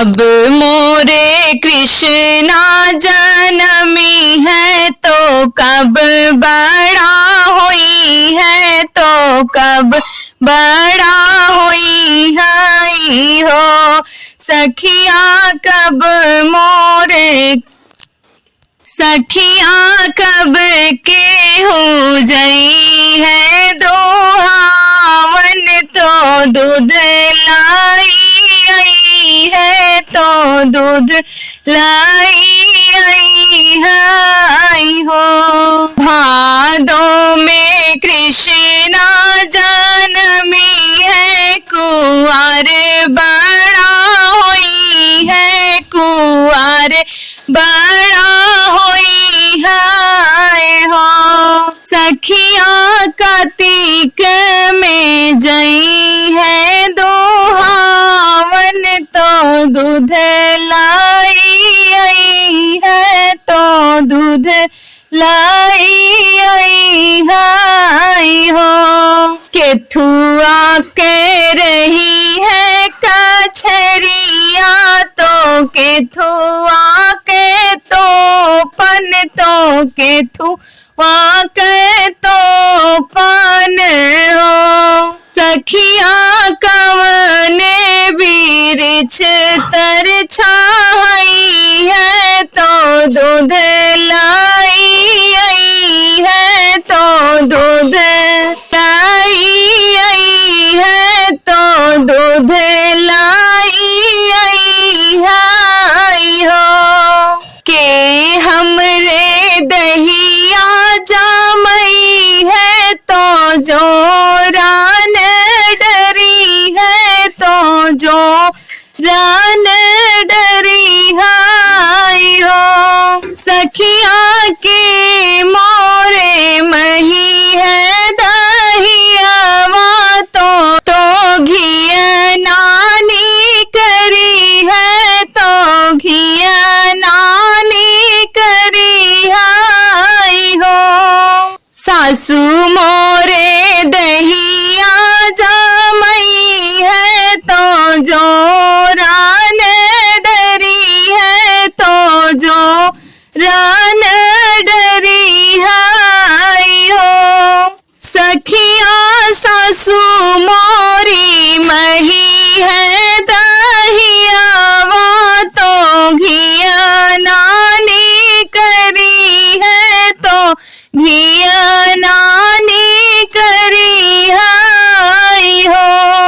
अब मोरे कृष्णा जन्मी है तो कब बड़ा होई है, तो कब बड़ा होई है हो। सखिया कब मोरे सखिया कब के हो जई है दोहावन, तो दूध लाई आई है, तो दूध लाई आई है हो। भादों में कृष्णा जन्मी है, कुंवर बड़ा होई है, कुंवर बड़ा होई है हो। सखिया कार्तिक में जई है दोहावन, तो दूध लाई आई है, तो दूध लाई आई है हो। केथुआ के रही है कछरिया, तो केथुआ के तो पन, तो केथुआ के तो पन हो। सखिया कवने बिरिछ तर छाई है, तो दूध लाई आई है, तो दूध